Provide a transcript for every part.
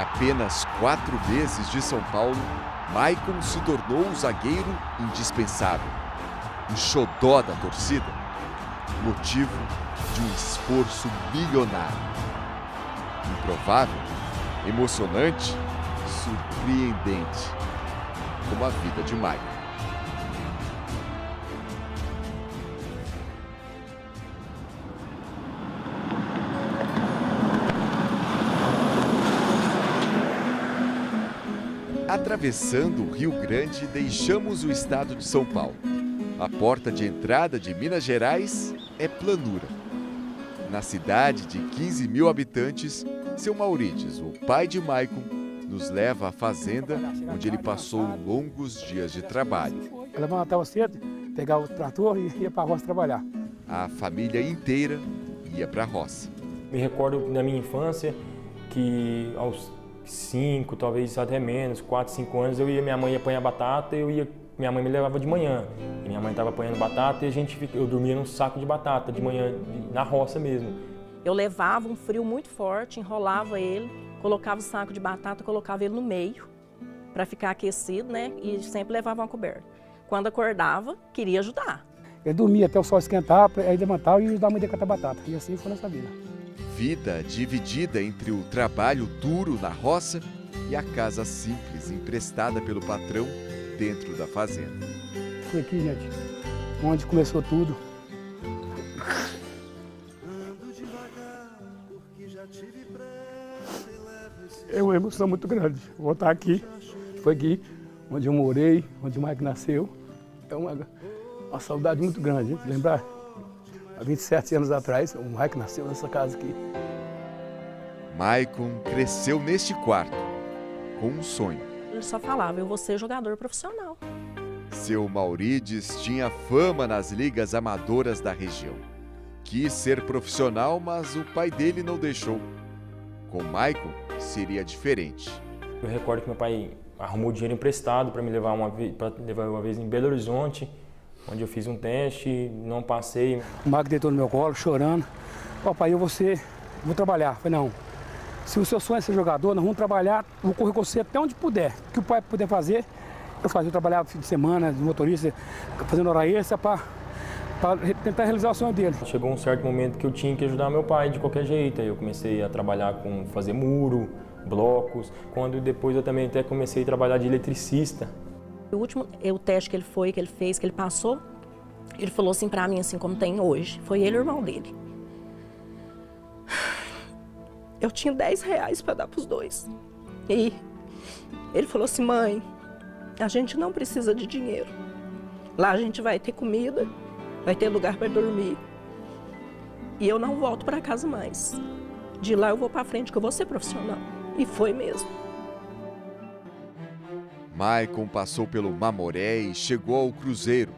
apenas 4 meses de São Paulo, Maicon se tornou um zagueiro indispensável, um xodó da torcida, motivo de um esforço milionário. Improvável, emocionante, surpreendente, como a vida de Maicon. Atravessando o Rio Grande, deixamos o estado de São Paulo. A porta de entrada de Minas Gerais é Planura. Na cidade de 15 mil habitantes, seu Maurides, o pai de Maicon, nos leva à fazenda onde ele passou longos dias de trabalho. Eu levantava cedo, pegava o trator e ia para a roça trabalhar. A família inteira ia para a roça. Me recordo da minha infância que aos 5, talvez até menos, 4, 5 anos, minha mãe ia apanhar batata, minha mãe me levava de manhã. E minha mãe estava apanhando batata e eu dormia num saco de batata de manhã, na roça mesmo. Eu levava um frio muito forte, enrolava ele, colocava o saco de batata, colocava ele no meio para ficar aquecido, né? E sempre levava uma coberta. Quando acordava, queria ajudar. Eu dormia até o sol esquentar, aí levantava e ajudava a mãe a decatar batata. E assim foi nossa vida. Vida dividida entre o trabalho duro na roça e a casa simples emprestada pelo patrão dentro da fazenda. Foi aqui, gente, onde começou tudo. É uma emoção muito grande voltar aqui. Foi aqui onde eu morei, onde o Maicon nasceu. É uma saudade muito grande, gente. Lembrar, há 27 anos atrás, o Maicon nasceu nessa casa aqui. Maicon cresceu neste quarto, com um sonho. Ele só falava, eu vou ser jogador profissional. Seu Maurides tinha fama nas ligas amadoras da região. Quis ser profissional, mas o pai dele não deixou. Com Maicon, seria diferente. Eu recordo que meu pai arrumou dinheiro emprestado para me levar uma vez em Belo Horizonte, onde eu fiz um teste, não passei. O Maicon deitou no meu colo, chorando. Papai, eu vou trabalhar. Eu falei, não, se o seu sonho é ser jogador, nós vamos trabalhar, vou correr com você até onde puder. O que o pai puder fazer, eu fazia. Eu trabalhava fim de semana, de motorista, fazendo hora extra para tentar realizar o sonho dele. Chegou um certo momento que eu tinha que ajudar meu pai de qualquer jeito. Aí eu comecei a trabalhar com fazer muro, blocos. Quando depois eu também até comecei a trabalhar de eletricista. O teste que ele fez, que ele passou, ele falou assim pra mim, assim como tem hoje. Foi ele e o irmão dele. Eu tinha R$10 para dar pros dois. E ele falou assim, mãe, a gente não precisa de dinheiro. Lá a gente vai ter comida, vai ter lugar para dormir. E eu não volto para casa mais. De lá eu vou para frente, que eu vou ser profissional. E foi mesmo. Maicon passou pelo Mamoré e chegou ao Cruzeiro.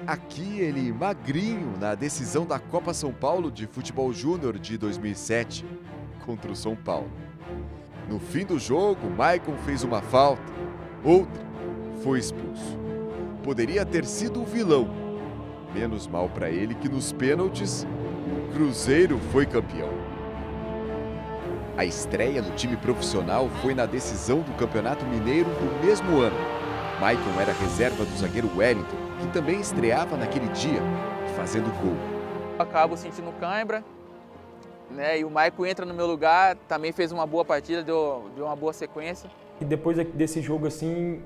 Aqui ele magrinho na decisão da Copa São Paulo de Futebol Júnior de 2007 contra o São Paulo. No fim do jogo, Maicon fez uma falta, outra, foi expulso. Poderia ter sido o vilão. Menos mal para ele que nos pênaltis, o Cruzeiro foi campeão. A estreia no time profissional foi na decisão do Campeonato Mineiro do mesmo ano. Maicon era reserva do zagueiro Wellington, que também estreava naquele dia, fazendo gol. Acabo sentindo cãibra, né? E o Maicon entra no meu lugar, também fez uma boa partida, deu uma boa sequência. E depois desse jogo assim,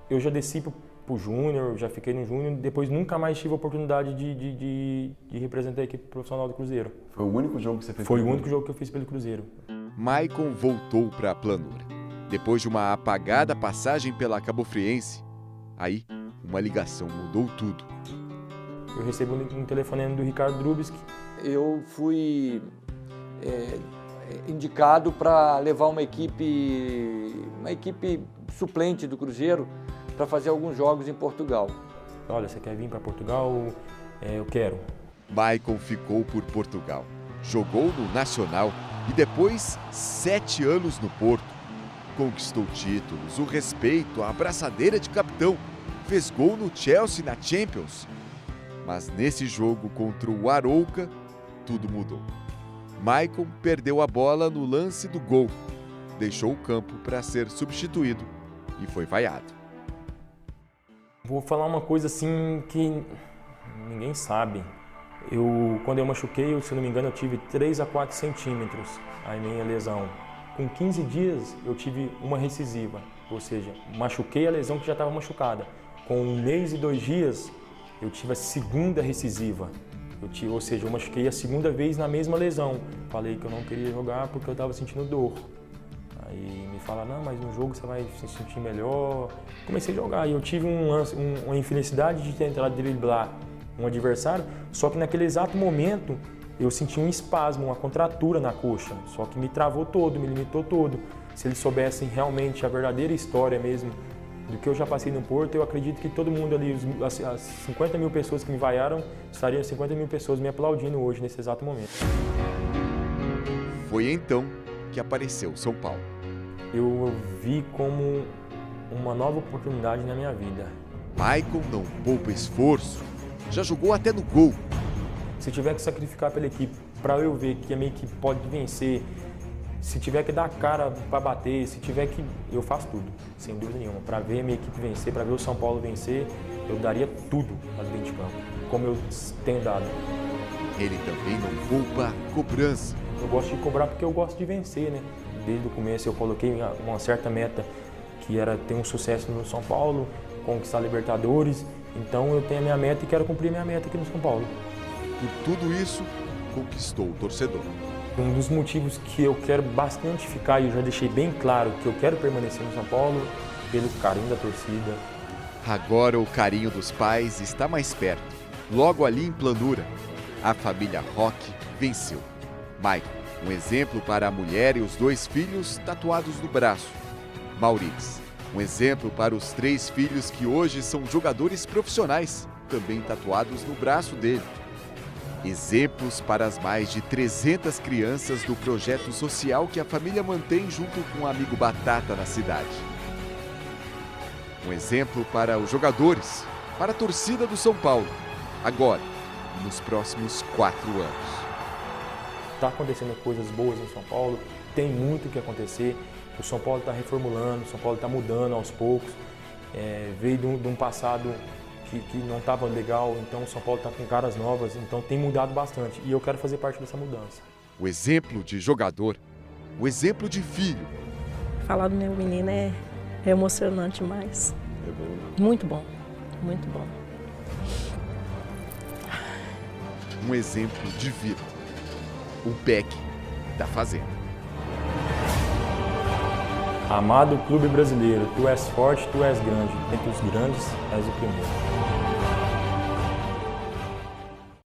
eu já desci pro Júnior, já fiquei no Júnior, depois nunca mais tive a oportunidade de representar a equipe profissional do Cruzeiro. Foi o único jogo que você fez? Foi o único jogo que eu fiz pelo Cruzeiro. Maicon voltou para a Planura. Depois de uma apagada passagem pela Cabofriense, aí uma ligação mudou tudo. Eu recebo um telefonema do Ricardo Drubski. Eu fui indicado para levar uma equipe suplente do Cruzeiro para fazer alguns jogos em Portugal. Olha, você quer vir para Portugal? Eu quero. Maicon ficou por Portugal. Jogou no Nacional e depois 7 anos no Porto. Conquistou títulos, o respeito, a abraçadeira de capitão. Fez gol no Chelsea na Champions. Mas nesse jogo contra o Arouca, tudo mudou. Maicon perdeu a bola no lance do gol. deixou o campo para ser substituído e foi vaiado. Vou falar uma coisa assim que ninguém sabe. Quando eu machuquei, se não me engano, eu tive 3 a 4 centímetros a minha lesão. Com 15 dias eu tive uma recisiva, ou seja, machuquei a lesão que já estava machucada. Com 1 mês e 2 dias eu tive a segunda recisiva, ou seja, eu machuquei a segunda vez na mesma lesão. Falei que eu não queria jogar porque eu estava sentindo dor. Aí me falaram, não, mas no jogo você vai se sentir melhor. Comecei a jogar e eu tive uma infelicidade de tentar driblar um adversário, só que naquele exato momento eu senti um espasmo, uma contratura na coxa, só que me travou todo, me limitou todo. Se eles soubessem realmente a verdadeira história mesmo do que eu já passei no Porto, eu acredito que todo mundo ali, as 50 mil pessoas que me vaiaram, estariam 50 mil pessoas me aplaudindo hoje, nesse exato momento. Foi então que apareceu São Paulo. Eu vi como uma nova oportunidade na minha vida. Maicon não poupa esforço, já jogou até no gol. Se tiver que sacrificar pela equipe, para eu ver que a minha equipe pode vencer, se tiver que dar a cara para bater, se tiver que... eu faço tudo, sem dúvida nenhuma. Para ver a minha equipe vencer, para ver o São Paulo vencer, eu daria tudo ali dentro de campo, como eu tenho dado. Ele também não poupa cobrança. Eu gosto de cobrar porque eu gosto de vencer, né? Desde o começo eu coloquei uma certa meta, que era ter um sucesso no São Paulo, conquistar a Libertadores. Então eu tenho a minha meta e quero cumprir minha meta aqui no São Paulo. Por tudo isso, conquistou o torcedor. Um dos motivos que eu quero bastante ficar, e eu já deixei bem claro que eu quero permanecer no São Paulo, pelo carinho da torcida. Agora o carinho dos pais está mais perto. Logo ali em Planura, a família Roque venceu. Maicon, um exemplo para a mulher e os 2 filhos tatuados no braço. Mauriz, um exemplo para os 3 filhos que hoje são jogadores profissionais, também tatuados no braço dele. Exemplos para as mais de 300 crianças do projeto social que a família mantém junto com o amigo Batata na cidade. Um exemplo para os jogadores, para a torcida do São Paulo, agora e nos próximos 4 anos. Está acontecendo coisas boas no São Paulo, tem muito que acontecer. O São Paulo está reformulando, o São Paulo está mudando aos poucos. Veio de um passado que não estava legal, então o São Paulo está com caras novas, então tem mudado bastante e eu quero fazer parte dessa mudança. O exemplo de jogador, o exemplo de filho. Falar do meu menino é emocionante demais. É bom. Muito bom, muito bom. Um exemplo de vida. O Beck da Fazenda. Amado clube brasileiro, tu és forte, tu és grande. Entre os grandes, és o primeiro.